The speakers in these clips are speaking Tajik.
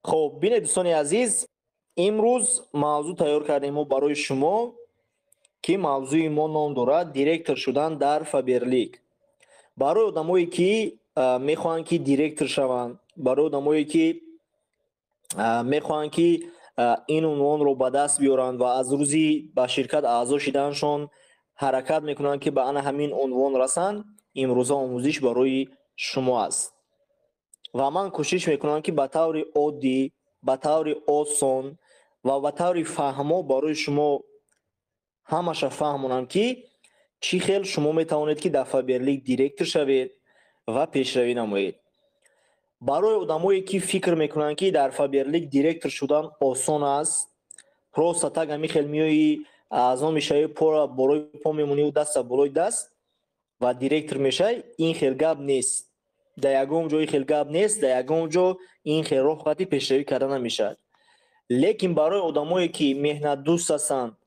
خب بینید دوستان عزیز، امروز موضوع تیار کردیم ما برای شما که موضوع ما نام دارد دیرکتور شدن در فابرلیک. برای آدمایی که میخوان که دیرکتور شوند، برای آدمایی که میخوان که این عنوان رو به دست بیارند و از روزی به شرکت اعضا شدنشان حرکت میکنند که به آن همین عنوان رسند، امروز آموزش برای شما است و من کوشش میکنم که به طور عادی، به طور آسان و به طور فهمو برای شما همشه فهمونم که چی خیلی شما میتوانید که در فابرلیک دیرکتور شوید و پیشروی نمایید. برای آدمایی که فکر میکنن که در فابرلیک دیرکتور شدن آسان است، پروسه تگ همی خیلی میایی اعضا میشه پا بالای پا میمونی و دست بالای دست و دیرکتور میشه. این خیلی گپ نیست، در یگم جای خیلی گپ نیست، در یگم جا این خیلی راه خطی پیشروی کردن نمیشه. لیکن برای آدمایی که مهنت دوست هستند،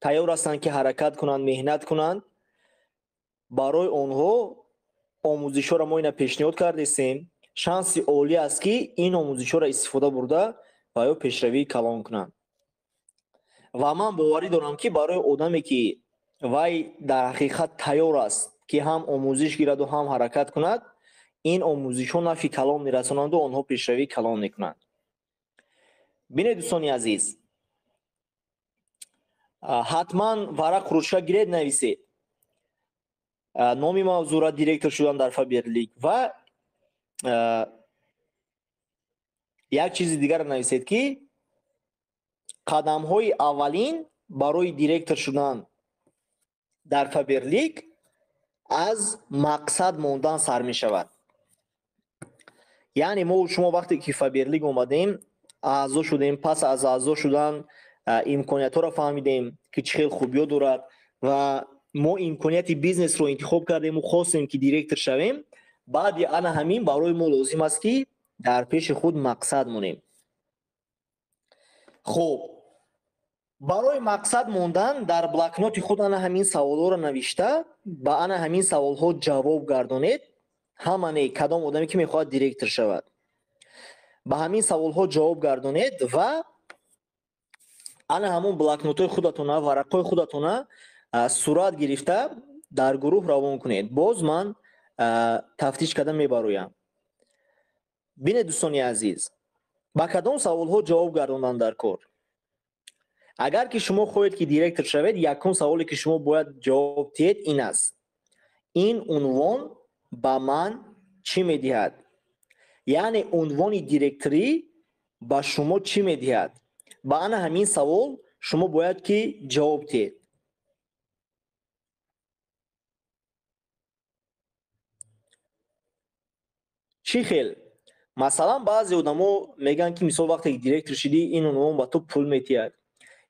تیار هستند که حرکت کنند، مهنت کنند، برای آنها آموزش‌ها را ما اینا پیشنهاد کردیم. شانس عالی است که این آموزش‌ها را استفاده برده و یا پیشروی کلان کنند. و من باوری دارم که برای آدمی که وای در حقیقت تیار است که هم آموزش گیرد و هم حرکت کند، این آموزش‌ها نفع کلان میرسانند و آنها پیشروی کلان میکنند. بینید دوستان عزیز، حتما ورق روشا گیرید نویسید نامی موضوع را دیرکتور شدن در فابرلیک و یک چیز دیگر نویسید که قدم های اولین برای دیرکتور شدن در فابرلیک از مقصد موندن سر می شود. یعنی ما شما وقتی که فابرلیک اومدیم، اعضا شدیم، پس از اعضا شدن امکانیت ها را فهمیدیم که چه خیلی خوبی دارد و ما امکانیت بیزنس رو انتخاب کردیم و خواستیم که دیرکتور شویم. بعد انا همین برای ما لازم است که در پیش خود مقصد مونیم. خب برای مقصد موندن در بلاکنوت خود انا همین سوال‌ها را نوشته، با انا همین سوال‌ها جواب گردانید. همانه کدام آدمی که میخواد دیرکتور شود با همین سوال‌ها جواب گردانید و انا همون بلاکنوت خودتون، ورقای خودتون صورت گرفته در گروه روان کنید. باز من تفتیش کردن میبرویم. بینید دوستان عزیز، با کدام سوال‌ها جواب گرداندن در کار. اگر که شما خواهید که دیرکتور شوید، یکم سوالی که شما باید جواب دهید این است: این عنوان با من چی میدهد؟ یعنی عنوان دیرکتوری با شما چی میدهد؟ با انا همین سوال شما باید که جواب دهید. چی خیل؟ مثلا بعضی آدما میگن که مثلا وقتی دیرکتور شدی این عنوان با تو پول میتید،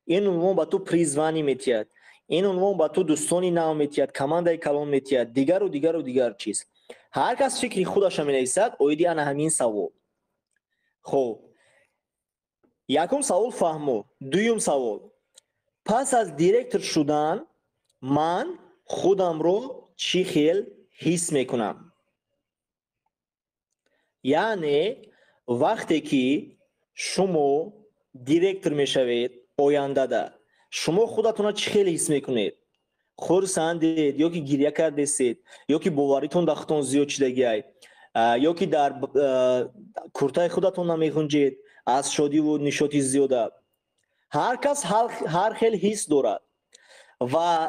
این عنوان با تو پریزوانی میتید، این عنوان با تو دوستانی نام میتید، کماندای کلان میتید، دیگر و دیگر و دیگر چیز. هر کس فکری خودش مینویسد اویدی انا همین سوال. خب یکم سوال فهمو. دویم سوال: پس از دیرکتور شدن من خودم رو چی خیل حس میکنم؟ یعنی وقتی که شما دیرکتور میشوید آینده ده، شما خودتون چی خیلی حس میکنید؟ خرسندید یا که گریه کردید یا که باوریتون دختون زیاد شدگی یا که در کورتای خودتون نمیخونجید از شادی و نشاطی زیاده. هر کس هر خیلی حس دارد و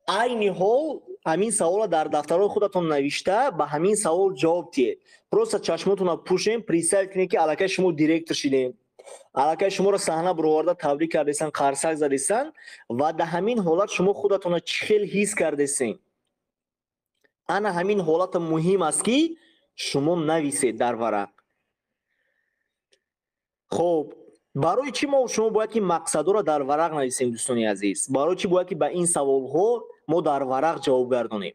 عین حال همین سوال در دفترهای خودتون نوشته به همین سوال جواب دهید. پروسه چشمتون رو پوشین، پریسایل کنید که الکی شما دیرکتور شدین، الکی شما رو صحنه برآورده تبریک کردیسن، قرصک زدیسن و در همین حالت شما خودتون رو چخیل حس کردیسین. انا همین حالت مهم است که شما نویسید در ورق. خب برای چی ما شما باید که مقصد رو در ورق نویسیم دوستان عزیز؟ برای چی باید که به این سوال ها ما در ورق جواب گردونیم؟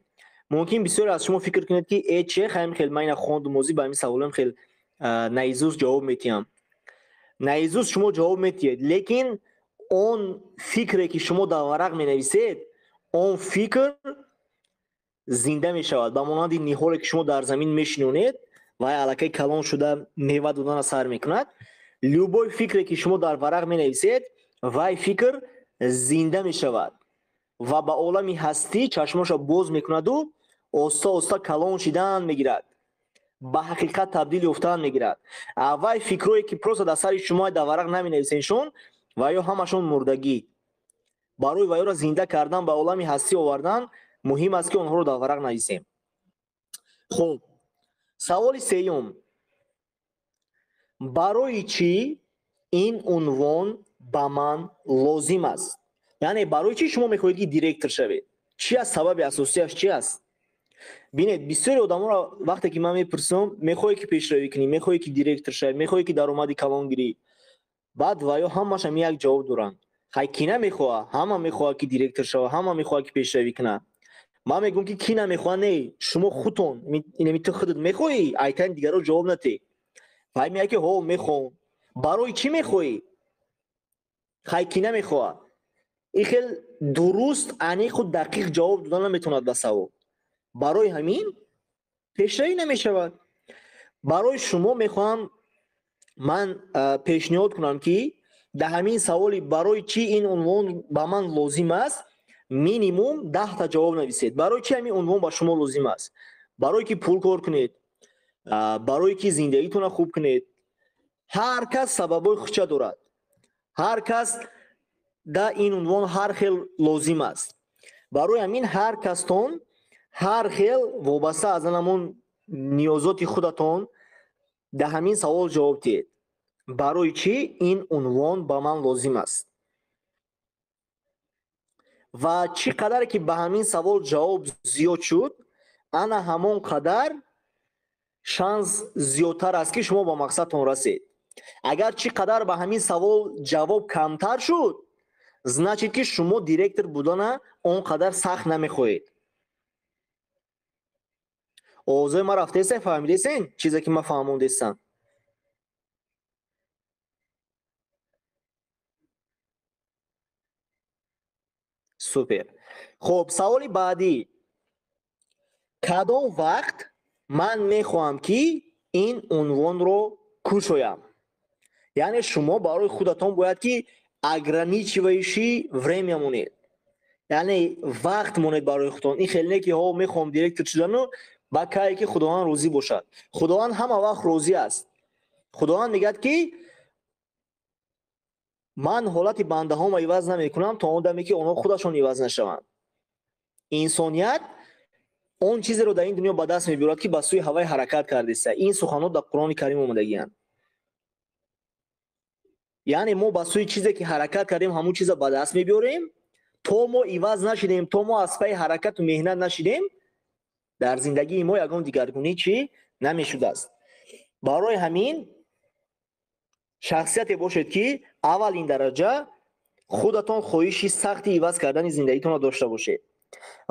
ممکن بسیاری از شما فکر کنید که ای چه خیلی من خواند موضوع به این سوالم خیلی نیزوس جواب میتیم. نیزوس شما جواب میتید، لیکن اون فکری که شما در ورق می نویسید اون فکر زنده می شود. به مانند نهالی که شما در زمین میشنونید вай аллакай калон шуда мева додана сар мекунад. любой фикре ки шумо дар варақ менависед, вай фикр зинда мешавад ва ба олами ҳастӣ чашмоша боз мекунаду оста оста калон шидан мегирад, ба ҳақиқат табдил ёфтан мегирад. вай фикрое ки просто дар сари шумо дар варақ наменависеншон ва ё ҳамашон мурдагӣ. барои вайёро зинда кардан, ба олами ҳастӣ овардан муҳим аст ки онҳоро дар варақ нависем. хуб, саволи сеюм: барои чӣ ин унвон ба ман лозим аст? яъне барои чӣ шумо мехоҳед ки директор шавед? чи аст сабаби асосияш чи аст? бинед, бисёри одаморо вақте ки ман мепурсам, мехоҳӣ ки пешравӣ кунӣ, мехоҳӣ ки директор шавӣ, мехоҳӣ ки даромади калон гирӣ. баъд ва ё ҳамашам як ҷавоб доранд. хай ки намехоҳад? ҳама мехоҳад ки директор шава, ҳама мехоҳад ки пешравӣ кунад. ман мегӯям ки ки намехоҳад не, шумо худтон инами ту худат мехоҳӣ, айтан дигарро ҷавоб наде. вай мегӯяд ки ҳо мехоҳам. барои чӣ мехоҳӣ? хай ки намехоҳад. ин хел дуруст, аниқу дақиқ ҷавоб додан наметавонад ба савол. барои ҳамин пешравӣ намешавад. барои шумо мехоҳам ман пешниҳод кунам ки дар ҳамин саволи барои чӣ ин унвон ба ман лозим аст, минимум 10 та ҷавоб нависед. барои чӣ ҳамин унвон ба шумо лозим аст? барое ки пул кор кунед, барое ки зиндагитонро хуб кунед. ҳар кас сабабҳои худша дорад. ҳар кас дар ин унвон ҳар хел лозим аст. барои ҳамин ҳар кастон ҳар хел вобаста аз анамон ниёзоти худатон дар ҳамин савол ҷавоб диҳед. барои чӣ ин унвон ба ман лозим аст? ва чӣ қадаре ки ба ҳамин савол ҷавоб зиёд шуд, ана ҳамон қадар шанс зиёдтар аст ки шумо ба мақсадтон расед. агар чӣ қадар ба ҳамин савол ҷавоб камтар шуд, значит ки шумо директор будана он қадар сахт намехоҳед. овозои ма рафтеса, фаҳмидесен чизе ки ма фаҳмондестам? супер. хуб, саволи баъдӣ: кадом вақт ман мехоҳам ки ин унвонро кушоям? яъне шумо барои худатон бояд ки ограничивающи время монед, яъне вақт монед барои худтон. ин хеле не ки ҳо мехоҳам директор шудану ба кае ки худованд розӣ бошад. худованд ҳама вақт розӣ аст. худованд мегӯяд ки ман ҳолати бандаҳома иваз намекунам то он даме ки онҳо худашон иваз нашаванд. инсоният он чизеро дар ин дунё ба даст мебиёрад ки ба сӯи ҳавай ҳаракат кардеста. ин суханҳо дар Қуръони Карим омадагианд. яъне мо ба сӯи чизе ки ҳаракат кардем ҳамун чиза ба даст мебиёрем. то мо иваз нашидем, то мо аз паи ҳаракату меҳнат нашидем, дар зиндагии мо ягон дигаргунӣ чӣ намешудааст. барои ҳамин шахсияте бошед ки аввалин дараҷа худатон хоҳиши сахти иваз кардани зиндагитонро дошта бошед.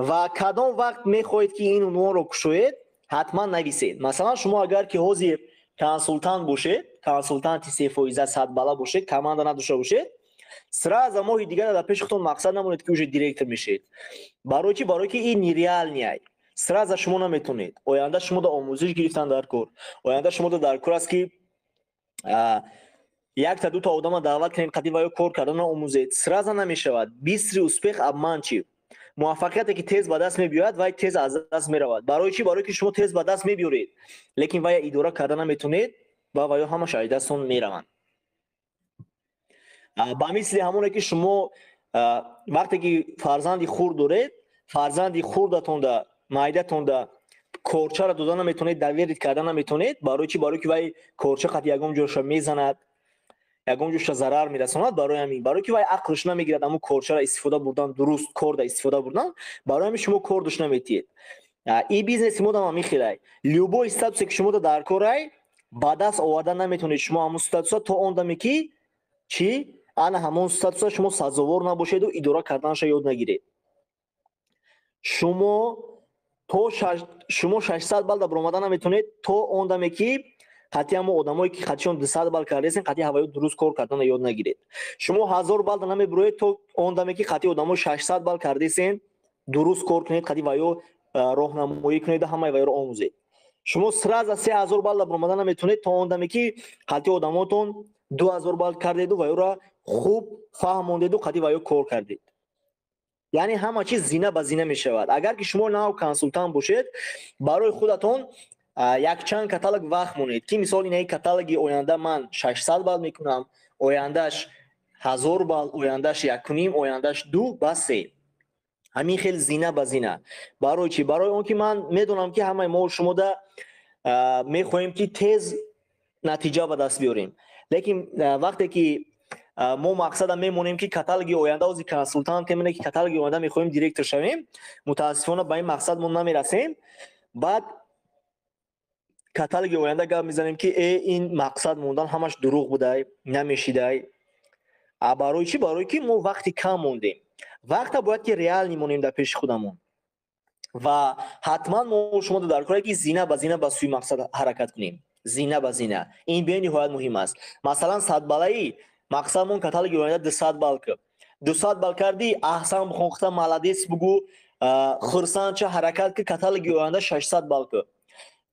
ва кадом вақт мехоҳед ки ин унвонро кушоед, ҳатман нависед. масалан шумо агар ки ҳозир консултант бошед, консултанти 3% 100 бала бошед, команда надошта бошед, сразу моҳи дигар дар пеши худтон мақсад намонед ки уже директор мешед. барои чӣ? барои ки ин нереалняй. сразу шумо наметонед. оянда шумо да омӯзиш гирифтан дар кор. оянда шумо да дар кор аст ки як та ду та одама даъват кунед, қади ва ё кор кардан омӯзед. сразу намешавад. бистри успех обманчив. муваффақияте ки тез ба даст мебиёяд, вай тез аз даст меравад. барои чӣ? барои ки шумо тез ба даст мебиёред, лекин вай идора кардан наметонед ва ва ё ҳамаш аз дастон мераванд. ба мисли ҳамоне ки шумо вақте ки фарзанди хурд доред, фарзанди хурдатонда майдатонда корчаро дода наметонед, даверит кардан наметонед. барои чӣ? барои ки вай корча қад ягон ҷоша мезанад, ягон ҷоша зарар мерасонад. барои ҳамин, барои ки вай ақлш намегирад ҳамун корчаро истифода бурдан, дуруст корда истифода бурдан, барои ҳамин шумо кор дошта наметиҳед. ин бизнеси мо дам мехелай. любой статусе ки шумо дар корай ба даст овардан наметонед шумо ҳамун статуса то он даме ки чӣ? ана ҳамон статуса шумо сазовор набошеду идора карданашо ёд нагиред. шумо 600 балл да баромадан наметонед то он даме ки қати ҳамо одамое ки қатишон 200 балл кардесен қати ҳаваё дуруст кор кардана ёд нагиред. шумо 1000 балл да намебуроед то он даме ки қати одамои 600 балл кардесен дуруст кор кунед, қати ваё роҳнамоӣ кунед, ҳамаи ваёро омӯзед. شما سراز از 3000 بال برآمدن نمیتونید تا اون دمی که قطعی آدماتون 2000 بال کردید و او را خوب فهموندید و قطعی و او کار کردید. یعنی همه چیز زینه به زینه می شود. اگر که شما نو کنسولتان باشید برای خودتون یک چند کاتالوگ وقت مونید که مثال این کاتالوگی آینده من 600 بال میکنم، آیندهش 1000 بال، آیندهش 1.5، آیندهش 2 بس. همین خیلی زینه به زینه. برای چی؟ برای اون که من میدونم که همه ما شما ده میخواهیم که تیز نتیجه به دست بیاریم، لیکن وقتی که ما مقصد میمونیم که کاتالوگ آینده از کنسولتانت میمونه که کاتالوگ آینده میخوایم دایرکتور شویم، متاسفانه به این مقصد ما نمیرسیم. بعد کاتالوگ آینده گپ میزنیم که این مقصد موندن همش دروغ بوده، نمیشیده. برای چی؟ برای که ما وقتی کم موندیم. وقت باید که ریال میمونیم در پیش خودمون و حتما ما شما در کاری که زینه به زینه به سوی مقصد حرکت کنیم. زینه به زینه این به نهایت مهم است. مثلا 100 بالایی مقصدمون کاتالوگ آینده 200 بال که 200 بال کردی احسن بخوخته مالادیس بگو خرسان چه حرکت که کاتالوگ آینده 600 بال که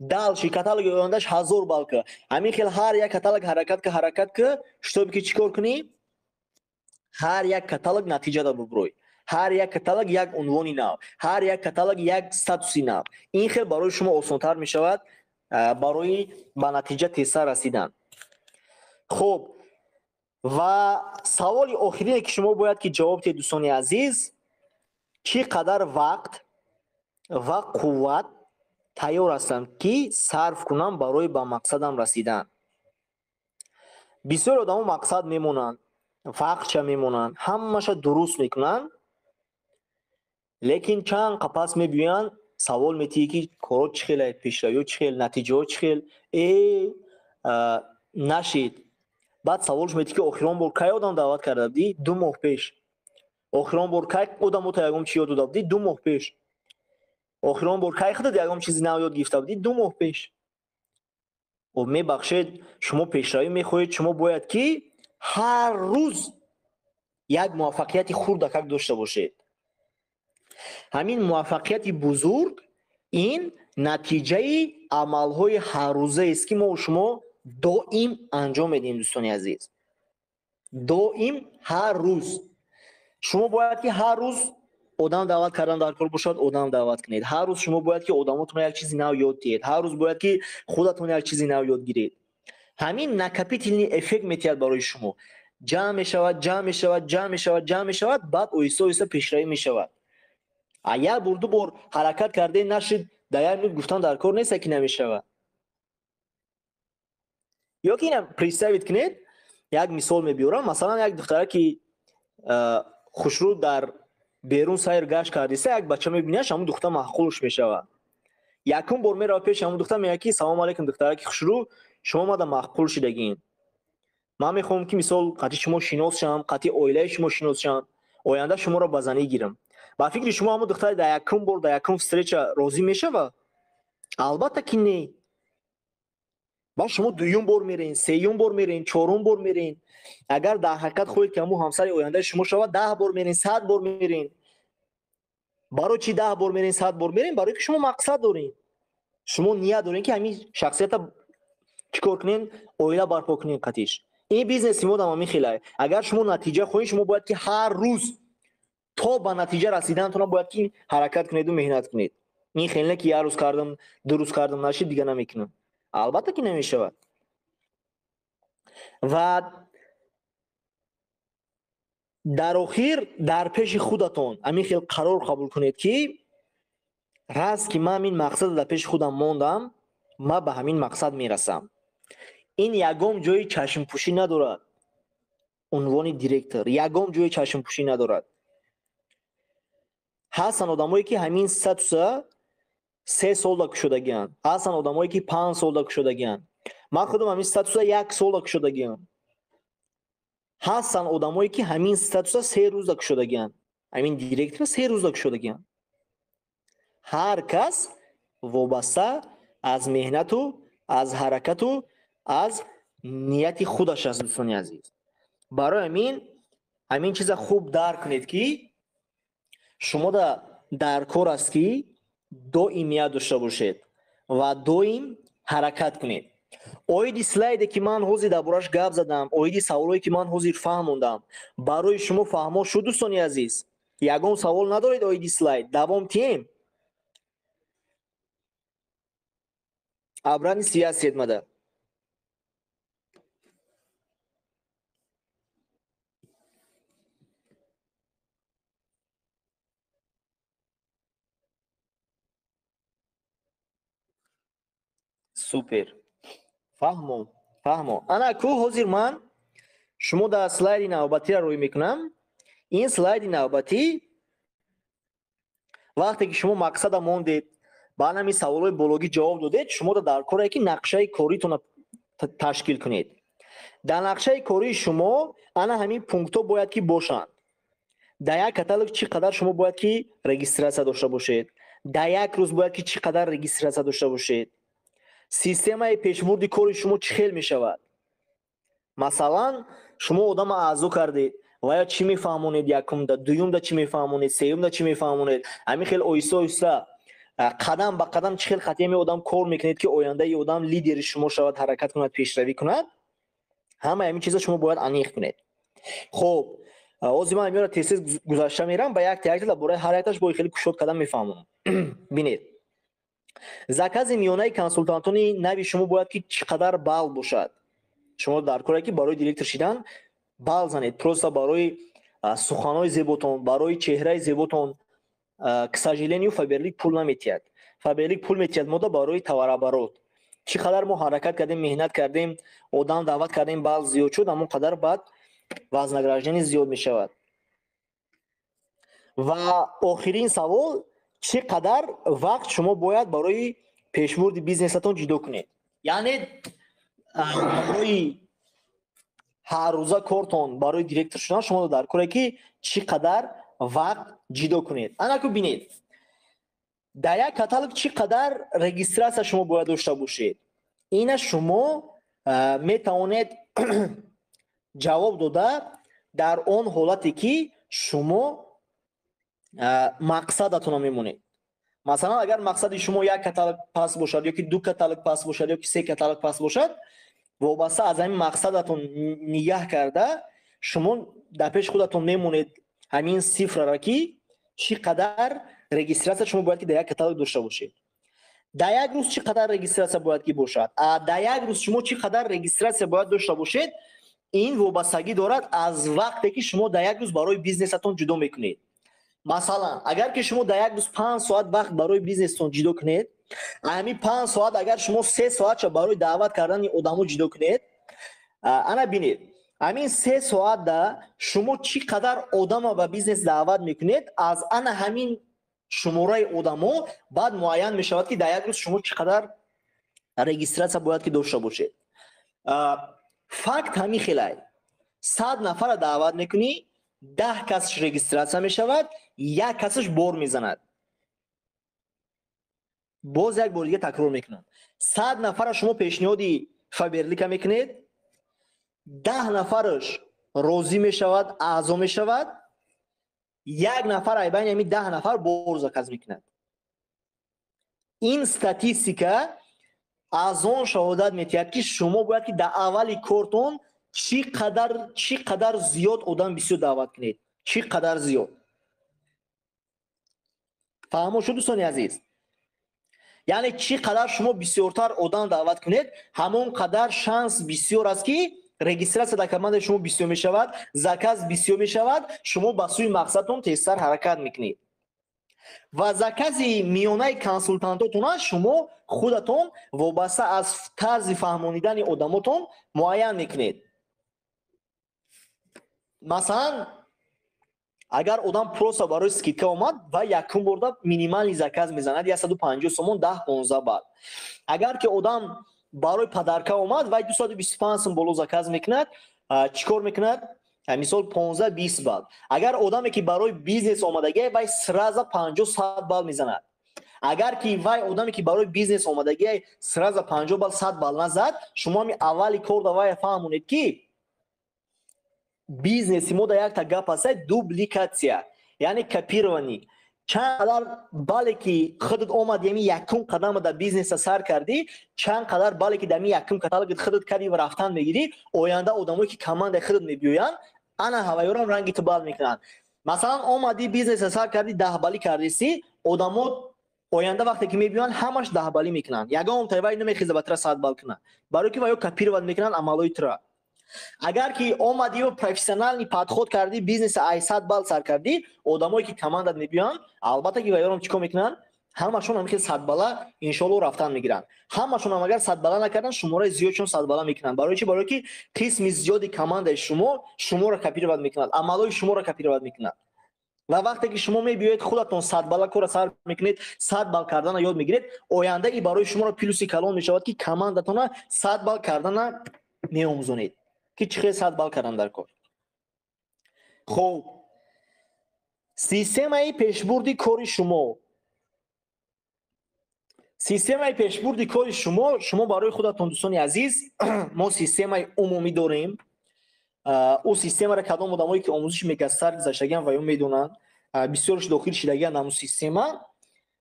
دالشی کاتالوگ آیندهش 1000 بال که همین خیلی هر یک کاتالوگ حرکت که شتوب که چیکار کنی هر یک کاتالوگ نتیجه دار ببروی، هر یک کاتالوگ یک عنوانی نو، هر یک کاتالوگ یک استاتوسی نو. این خیلی برای شما آسان‌تر می شود برای به نتیجه تیزتر رسیدن. خب و سوال آخرینه که شما باید که جواب بدید دوستان عزیز، چقدر وقت و قوت تیار هستم که صرف کنم برای به مقصدم رسیدن. بسیار آدم مقصد میمونن، وقت میمونن، همه‌ش درست میکنن، لیکن چند قپس میبینن سوال میتی که کارو چخیل پیشروی چخیل نتیجه چخیل نشید. بعد سوالش میتی که آخران بار کی آدم دعوت کرده بودی؟ 2 ماه پیش. آخران بار کی آدم تو یگم چی یاد داده بودی؟ 2 ماه پیش. آخران بار کی خودت یگم چیزی نو یاد گرفته بودی؟ 2 ماه پیش. و میبخشید شما پیشروی میخواهید، شما باید که هر روز یک موفقیت خردک داشته باشید. همین موفقیت بزرگ این نتیجه عملهای هر روزه است که ما و شما دائم انجام میدیم دوستان عزیز. دائم هر روز شما باید که هر روز آدم دعوت کردن در کار باشد، آدم دعوت کنید. هر روز شما باید که آدماتون یک چیزی نو یاد گیرید. هر روز باید که خودتون یک چیزی نو یاد گیرید. همین نکپیتلی افکت میتیاد برای شما. جمع میشود، جمع میشود، جمع میشود، جمع میشود، بعد آیسته آیسته پیشروی میشود. اگر بار دو بار حرکت کرده نشد در یک گفتن در کار نیست که نمیشود. یا که اینم پریستیویت کنید. یک مثال میبیارم. مثلا یک دختره که خوشرو در بیرون سیر گشت کرده سه، یک بچه میبینیش همون دختر معقولش میشود. یکم بار میره پیش همون دختر میگه که سلام علیکم دختره که خوشرو، شما ما در معقول شدگین. من میخوام که مثال قطعی شما شناس شم، قطعی اویله شما شناس شم، آینده شما را بزنی گیرم. با فکر شما همون دختر در یکم بار در یکم استریچ راضی میشه و البته که نه. با شما دوم بار میرین، سوم بار میرین، چهارم بار میرین. اگر در حقیقت خودت که همون همسر آینده شما شود 10 بار میرین، 100 بار میرین. برای چی 10 بار میرین، 100 بار میرین؟ برای که شما مقصد دارین. شما نیت دارین که همین شخصیت چیکار کنین، اویلا برپا کنین قطعیش. این بیزنس ما تمامی خیلی. اگر شما نتیجه خواهید شما باید که هر روز تا به نتیجه رسیدنتون باید که حرکت کنید و مهنت کنید. این خیلی که یه روز کردم، 2 روز کردم نشید دیگه نمیکنم. البته که نمیشود. و در آخر در پیش خودتون همین خیلی قرار قبول کنید که راست که من این مقصد در پیش خودم موندم، من به همین مقصد میرسم. این یگام جای چشم پوشی ندارد. عنوان دیرکتور یگام جای چشم پوشی ندارد. هستن آدمایی که همین ستوسا 3 سال داک شدگیان، هستن آدمایی که 5 سال داک شدگیان. من خودم همین ستوسا 1 سال داک شدگیام. هستن آدمایی که همین ستوسا 3 روز داک شدگیان. همین دیرکتور 3 روز داک شدگیان. هر کس وابسته از مهنت و از حرکت و از نیت خودش است دوستان عزیز. برای همین چیز خوب درک کنید که شما در کار است که دائمیت داشته باشید. ва доим ҳаракат кунед. оиди слайде ки ман ҳозир дар бораш гап задам, оиди саволое ки ман ҳозир фаҳмондам, барои шумо фаҳмо шуд дӯстони азиз? ягон савол надоред оиди слайд? давом тием? абрани связь етмада. супер. фаҳмо. ана ку ҳозир ман шумо дар слайди навбатиро рӯй мекунам. ин слайди навбатӣ вақте ки шумо мақсада мондед, ба ҳамин саволҳои бологӣ ҷавоб додед, шумо дар коре ки нақшаи коритонро ташкил кунед. дар нақшаи кории шумо ана ҳамин пунктҳо бояд ки бошанд. дар як каталог чӣ қадар шумо бояд ки регистратсия дошта бошед? дар як рӯз бояд ки чӣ қадар регистратсия дошта бошед? системаи пешбурди кори шумо чӣ хел мешавад? масалан, шумо одама аъзо кардед ва ё чӣ мефаҳмонед, якумда, дуюмда чӣ мефаҳмонед, сеюмда чӣ мефаҳмонед? ҳамин хел оҳиста оҳиста қадам ба қадам чӣ хел хати ҳамин одам кор мекунед ки оянда ин одам лидери шумо шавад, ҳаракат кунад, пешравӣ кунад? ҳамаи ҳамин чиза шумо бояд аниқ кунед. хуб, ҳозир ман инҳоро тез гузашта мерам, ба якта якта дар бораи ҳар якташ бои хеле кушод кардам мефаҳмонам. бинед, закази миёнаи консултантони нави шумо бояд ки чӣ қадар балл бошад? шумо дар коре ки барои директор шидан балл занед, просто барои суханои зеботон, барои чеҳраи зеботон, к сожалению, Фаберлик пул наметиҳад. Фаберлик пул метиҳад мода барои товарооборот. чӣ қадар мо ҳаракат кардем, меҳнат кардем, одам даъват кардем, балл зиёд шуд, ҳамон қадар баъд вознаграждение зиёд мешавад. ва охирин савол, чӣ қадар вақт шумо бояд барои пешбурди бизнесатон ҷидо кунед? яъне барои ҳаррӯза кортон, барои директор шудан шумо дар коре ки чӣ қадар вақт ҷидо кунед. ана ку бинед, дар як каталог чӣ қадар регистратсия шумо бояд дошта бошед? ина шумо метавонед ҷавоб дода дар он ҳолате ки шумо мақсадатонро мемонед. масалан, агар мақсади шумо як каталог паст бошад, ёки ду каталог паст бошад, ёки се каталог паст бошад, вобаста аз ҳамин мақсадатон нигаҳ карда шумо дар пеши худатон мемонед ҳамин сифрара ки чӣ қадар регистратсия шумо бояд ки дар як каталог дошта бошед. дар як рӯз чӣ қадар регистратсия бояд ки бошад? дар як рӯз шумо чӣ қадар регистратсия бояд дошта бошед? ин вобастагӣ дорад аз вақте ки шумо дар як рӯз барои бизнесатон ҷудо мекунед. масалан, агар ки шумо дар як рӯз 5 соат вақт барои бизнесатон ҷудо кунед, ҳамин 5 соат агар шумо 3 соатша барои даъват кардани одамо ҷудо кунед, ана бинед, ҳамин 3 соатда шумо чӣ қадар одама ба бизнес даъват мекунед, аз ана ҳамин шумораи одамо баъд муайян мешавад ки дар як рӯз шумо чӣ қадар регистратсия бояд ки дошта бошед. факт ҳамин хелай, 100 нафара даъват мекунӣ, 10 касш регистратсия мешавад, як касш бор мезанад. боз як бор дига такрор мекунам. 100 нафара шумо пешниҳоди Фаберлика мекунед, 10 нафараш розӣ мешавад, аъзо мешавад, як нафар ай байни ҳамин 10 нафар бор заказ мекунад. ин статистика аз он шаҳодат метиҳад ки шумо бояд ки дар аввали кортон чӣ қадар зиёд одам бисёр даъват кунед. чӣ қадар зиёд. фаҳмо шуд дӯстони азиз? яъне чӣ қадар шумо бисёртар одам даъват кунед, ҳамон қадар шанс бисёр аст ки регистратсия дар командаи шумо бисёр мешавад, заказ бисёр мешавад, шумо ба сӯи мақсадтон тезтар ҳаракат мекунед. ва закази миёнаи консултантотон шумо худатон вобаста аз тарзи фаҳмонидани одамотон муайян мекунед. масалан, агар одам просто барои скидка омад ва якум борда минимални заказ мезанад 150 сомон, 10-15 баъд. агар ки одам барои падарка омад ва 225 сом боло заказ мекунад, чикор мекунад? мисол 15-20 балл. агар одаме ки барои бизнес омадагӣ вай сраза 50-100 балл мезанад. агар ки вай одаме ки барои бизнес омадагӣ сраза 50 балл 100 балл назад, шумо ҳами аввали кор да вай фаҳмонед ки бизнеси мо да якта гап аст, дубликатсия, яъне копирование. چند قدر بالی که خودت آمد یمی یکم قدم در بیزنس سر کردی، چند قدر بالی که دمی یکم کتالوگ خودت کردی و رفتن میگیری، آینده آدمایی که کماند خودت میبیوین انا هوایورم رنگی تو بال میکنن. مثلا آمدی بیزنس سر کردی 10 بالی کردی، آدما آینده وقتی که میبیوین همش 10 بالی میکنن، یگام تایوای نمیخیزه بتر 100 بال کنه، برای که وایو کپیر ود میکنن عملوی ترا. اگر که اومدی و پروفسیونال پادخود کردی بیزنس 800 بال سر کردی، آدمایی که کماندت میبیان البته که وایرام چیکار میکنن، همشون هم که 100 بالا ان شاء الله رفتن میگیرن، همشون هم اگر 100 بالا نکردن شماره زیادشون 100 بالا میکنن. برای چی؟ برای که قسم زیادی کماند شما رو کپیر ود میکنن، عملای شما رو کپیر ود میکنن. و وقتی که شما میبیاید خودتون 100 بالا کار سر میکنید، 100 بال کردن یاد میگیرید، آینده ای برای شما رو پلوسی کلان میشود که کماندتون 100 بال کردن میآموزونید که چه 100 بال کردن در کار. خب سیستم پیشبردی کار شما، سیستم پیشبردی کار شما برای خودتون دوستان عزیز ما سیستم عمومی داریم. او سیستم را کدام آدمایی که آموزش میکردن گذشتگان و اون میدونن بسیارش داخل شدگان نمو سیستم.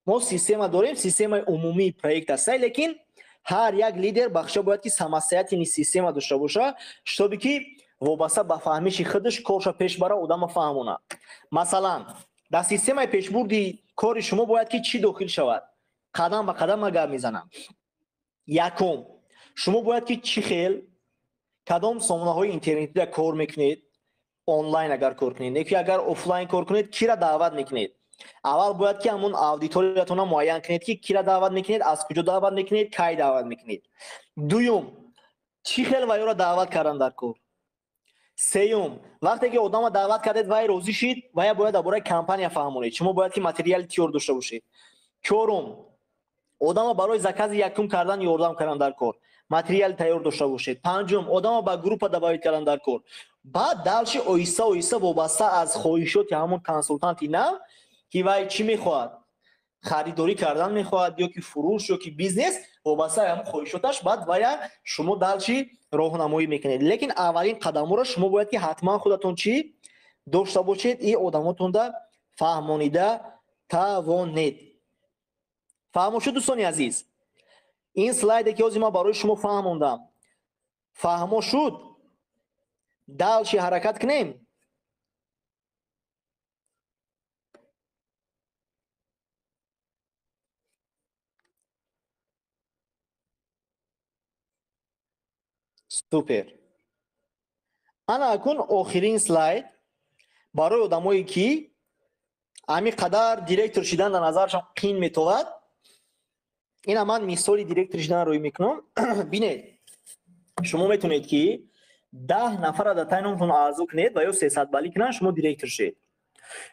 ما سیستم داریم، سیستم عمومی پروژه است، لیکن هر یک لیدر بخش باید که سماسیت این سیستم داشته باشه، شتابی که وابسته به فهمیش خودش کارش پیش بره آدم فهمونه. مثلا در سیستم پیشبردی کار شما باید که چی داخل شود؟ قدم به قدم اگر میزنم، یکم شما باید که چی خیل کدام سامانه های اینترنتی را کار میکنید، آنلاین اگر کار کنید، یکی اگر آفلاین کار کنید کی را دعوت میکنید. اول باید که همون اودیتوریتون را معین کنید که کی را دعوت میکنید، از کجا دعوت میکنید، کی دعوت میکنید. دوم چی خیل وای را دعوت کردن در کار. سیوم وقتی که آدم دعوت کردید وای روزی شید وای باید درباره کمپانی فهمونید، شما باید که متریال تیور داشته باشید. چهارم آدم برای زکات یکم کردن یاردم کردن در کار، متریال تیار داشته باشید. پنجم آدم با گروپ دعوت کردن در کار. بعد دالش اویسا وابسته از خواهشات همون کنسولتانتی نه که وای چی میخواد، خریداری کردن میخواد یا که فروش یا که بیزنس، وابسته همون خواهشاتش بعد وای شما دالچی راهنمایی میکنید. لیکن اولین قدم رو شما باید که حتما خودتون چی داشته باشید، این آدماتون دا فهمونیده توانید. فهم شد دوستان عزیز؟ این سلاید که از ما برای شما فهموندم فهم شد؟ دالچی حرکت کنیم. سوپر. انا اکن آخرین سلاید برای آدمایی که امی قدر دیرکتور شدن در نظرشان قین میتواد. این من مثالی دیرکتور شدن روی میکنم. بینید شما میتونید که 10 نفر در تاینتون آرزو کنید و یا 300 بالی کنن شما دیرکتور شید.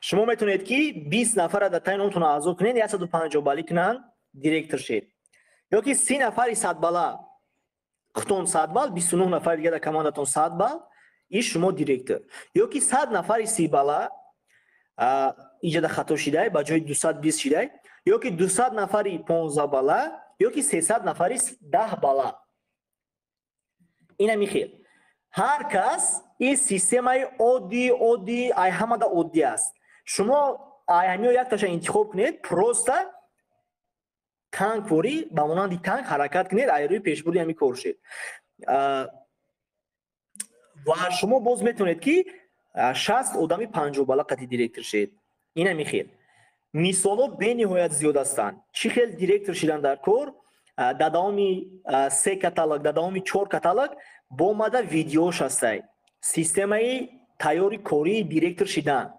شما میتونید که 20 نفر در تاینتون آرزو کنید 150 بالی کنن دیرکتور شید. یا که 30 نفر 100 بالا خطون 100 بال، 29 نفر دیگه در کماندتون 100 بال، این شما دیرکتور. یا که 100 نفر 30 بالا ایجاد خطا شده با جای 220 شده، یا که 200 نفری 15 بالا، یا که 300 نفری 10 بالا. اینا میخیر هر کس این سیستم های عادی ای همه دا عادی است. شما همیو یک تاشا انتخاب کنید، پروستا تانک پوری با مانند تانک حرکت کنید، ای روی پیشبردی همی کار شید. و شما باز میتونید که 60 آدمی 50 بالا قطعی دیرکتور شید. اینا میخیر مثالا به نهایت زیاد هستند. چی خیلی دیرکتور شدن در کار در دامی 3 کاتالوگ در دامی 4 کاتالوگ با ماده ویدیوش هسته، سیستم ای تیاری کاری دیرکتور شدن.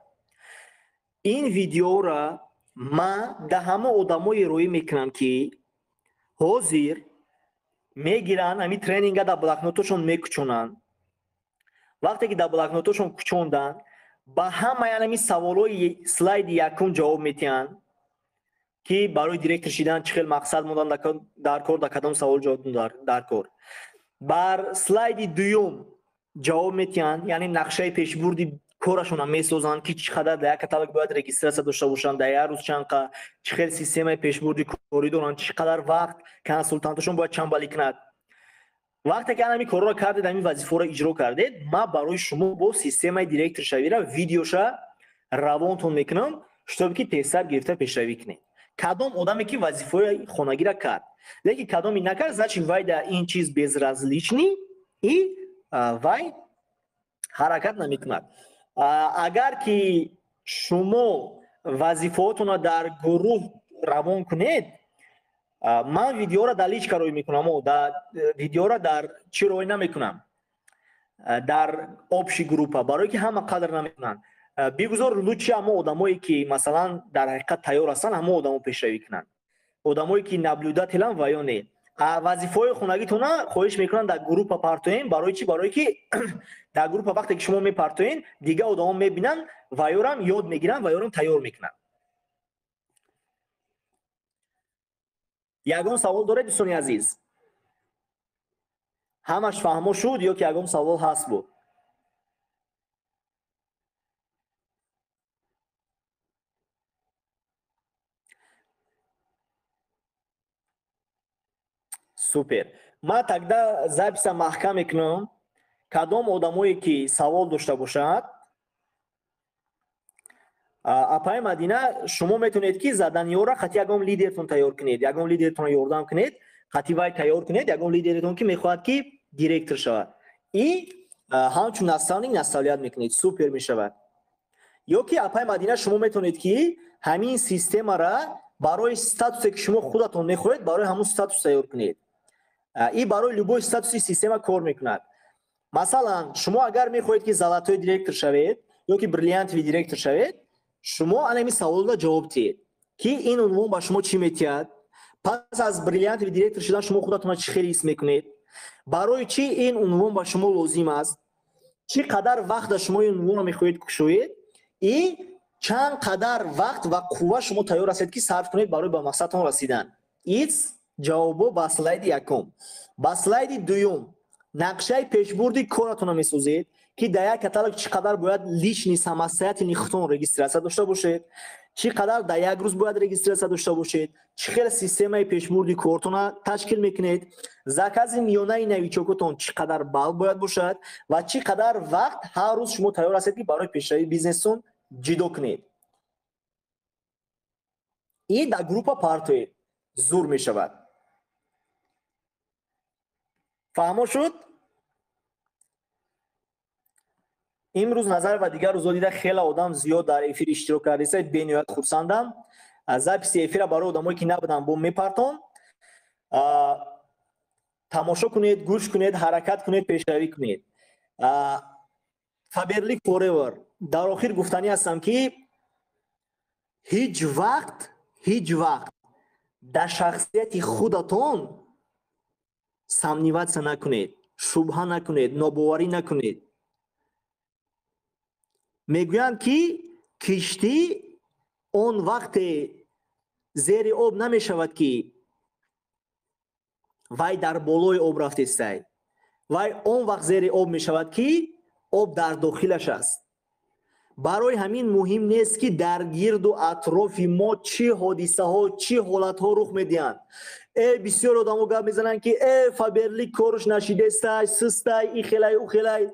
این ویدیو را ما در همه آدمای روی میکنم که حاضر میگیرن همی ترینینگ در بلاک نوتشون میکچونن. وقتی که در بلاک نوتشون کچوندن با همه یعنی سوالای سلاید یکم جواب میتین که برای دیرکتور شدن چه خیلی مقصد موندن در کار، در کدام سوال جواب در کار. بر سلاید دوم جواب میتین، یعنی نقشه پیشبردی کارشون هم میسازن که چقدر در یک کاتالوگ باید رجیستراسیون داشته باشن، در یک روز چند چه خیلی سیستم پیشبردی کاری دارن، چقدر وقت کنسولتانتشون باید چند بالی کند. وقتی که همین کار را کردید، همین وظیفه را اجرا کردید، ما برای شما با سیستم دیرکتور شوی را ویدیوشا روانتون میکنم. شتاب که تیسر گرفته پیشروی کنید. کدام آدمی که وظیفه خانگی را کرد لیکن کدامی نکرد زچ وای در این چیز безразличný ای وای حرکت نمیکند. اگر که شما وظیفه‌تون را در گروه روان کنید، من ویدیو را در لیچ روی میکنم و در ویدیو را در چی روی نمیکنم، در общий گروپ، برای که همه قدر نمیکنن. بگذار لوچی همه آدمایی که مثلا در حقیقت تیار هستن همه آدمو پیشروی کنن، آدمایی که نبلودت هلن وایانه وظیفه خونگیتون خواهش میکنن در گروپ پارتوین. برای چی؟ برای که در گروپ وقتی که شما میپارتوین دیگه آدما میبینن وایورم یاد میگیرن وایورم تیار میکنن. یگان سوال داره دوستان عزیز؟ همش فهمو شد یا که یگان سوال هست بود؟ سوپر. ما تقدا запись محکم میکنم. کدام آدمایی که سوال داشته باشد اپای مدینه شما میتونید که زدن یورا خطی یگام لیدرتون تیار کنید، یگام لیدرتون یاردم کنید، خطی وای تیار کنید، یگام لیدرتون که میخواد که دیرکتر شود. این همچون نستالیت میکنید، سوپر میشود. یا که اپای مدینه شما میتونید که همین سیستم را برای استاتوسی که شما خودتون میخواهید برای همون استاتوس تیار کنید. این برای لوبو استاتوسی سیستم کار میکند. مثلا شما اگر میخواهید که زلاتوی دیرکتر شوید یا که بریلیانت وی دیرکتر شوید، شما همین سوال را جواب دهید که این عنوان با شما چی میتید. پس از بریلیانت وی دیرکتر شدن شما خودتون چه خیلی حس میکنید، برای چی این عنوان با شما لازم است، چی قدر وقت شما این عنوان را میخواهید کشوید، این چند قدر وقت و قوه شما تیار هستید که صرف کنید برای به مقصدتون رسیدن. ایت جوابو با اسلاید یکم. با اسلاید دوم نقشه پیشبردی کارتون رو میسازید که در یک کاتالوگ چقدر باید لیچنی سماسیت نیختون رجیستراسیون داشته باشید، چقدر در یک روز باید رجیستراسیون داشته باشید، چقدر سیستم پیشبردی کارتون رو تشکیل میکنید، زکات میانه نویچوکتون چقدر بال باید باشد و چقدر وقت هر روز شما تیار هستید که برای پیشروی بیزنستون جدو کنید. این در گروپ پارتوی زور میشود. فهمو شد؟ امروز نظر و دیگر روزا دیده خیلی آدم زیاد در افیر اشتراک کرده، بینیات خورسندم. از записи افیر برای آدمایی که نبودن بوم میپرتون. تماشا کنید، گوش کنید، حرکت کنید، پیشروی کنید. فابرلیک فوراور. در آخر گفتنی هستم که هیچ وقت در شخصیت خودتون سمنیت نکنید، شبهه نکنید، ناباوری نکنید. میگویند که کشتی اون وقت زیر آب نمی شود که وای در بالای آب رفته است، وای اون وقت زیر آب می شود که آب در داخلش است. برای همین مهم نیست که در گرد و اطراف ما چه حادثه ها چه حالت ها رخ میدهند. بسیار آدمو گپ میزنن که فابرلیک کارش نشیده است، سست، این خیلی او خیلی.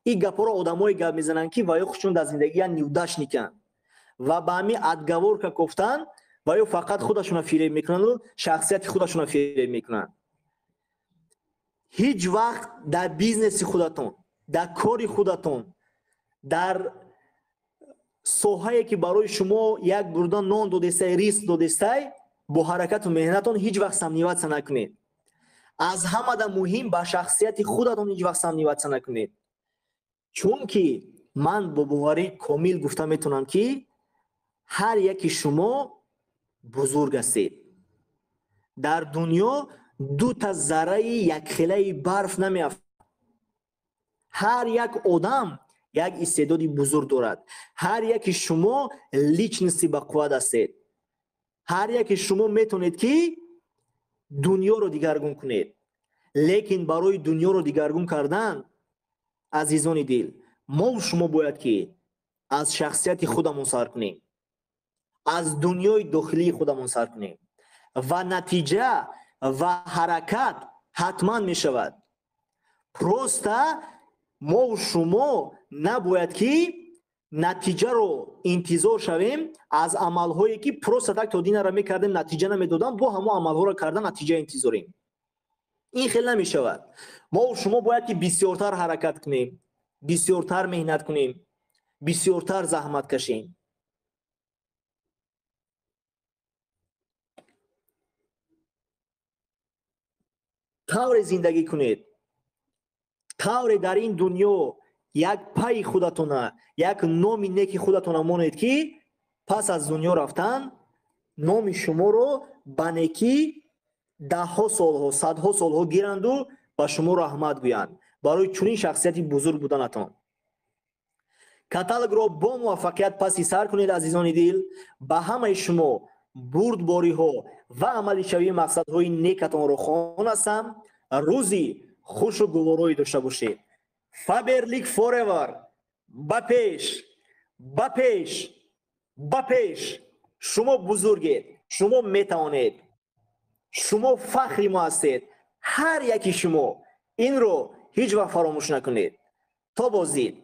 این گپا رو آدمای گپ میزنن که وای خودشون در زندگی نیوداش نیکن و با همین ادگوار که گفتن وای فقط خودشون فریب میکنن و شخصیت خودشون فریب میکنن. هیچ وقت در بیزنس خودتون، در کار خودتون، در ساحه‌ای که برای شما یک گردان نان دادسته، ریسک دادسته، با حرکت و مهنتون هیچ وقت سمنیت نکنید. از همه در مهم با شخصیت خودتون هیچ وقت سمنیت نکنید. چون که من با باوری کامل گفته میتونم که هر یکی شما بزرگ هستید. در دنیا دو تا ذره یک خیله برف نمیافت. هر یک آدم یک استعدادی بزرگ دارد. هر یک شما لیچنسی با قوت هستید. هر یک شما میتونید که دنیا رو دیگرگون کنید. لیکن برای دنیا رو دیگرگون کردن عزیزان دل، ما و شما باید که از شخصیت خودمون سر کنیم، از دنیای داخلی خودمون سر کنیم و نتیجه و حرکت حتما می شود. پروستا ما و شما نباید که натиҷа ро интизор шавем аз амалҳое ки просто так то динара мекардем натиҷа намедодам, бо ҳамо амалҳоро карда натиҷа интизорем. ин хел намешавад. мо шумо бояд ки бисёртар ҳаракат кунем, бисёртар меҳнат кунем, бисёртар заҳмат кашем. тавре зиндагӣ кунед, тавре дар ин дунё як пайи худатона, як номи неки худатона монед ки пас аз дунё рафтан номи шуморо ба некӣ даҳҳо солҳо, садҳо солҳо гиранду ба шумо раҳмат гӯянд барои чунин шахсияти бузург буданатон. каталогро бо муваффақият паси сар кунед азизони дил. ба ҳамаи шумо бурдбориҳо ва амалишавии мақсадҳои некатонро хонастам. рӯзи хушу гуворои дошта бошед. Faberlic forever. ба пеш, ба пеш, ба пеш. шумо бузургед, шумо метавонед, шумо фахри мо ҳастед. ҳар яки шумо инро ҳеҷ вақт фаромӯш накунед. То бозид.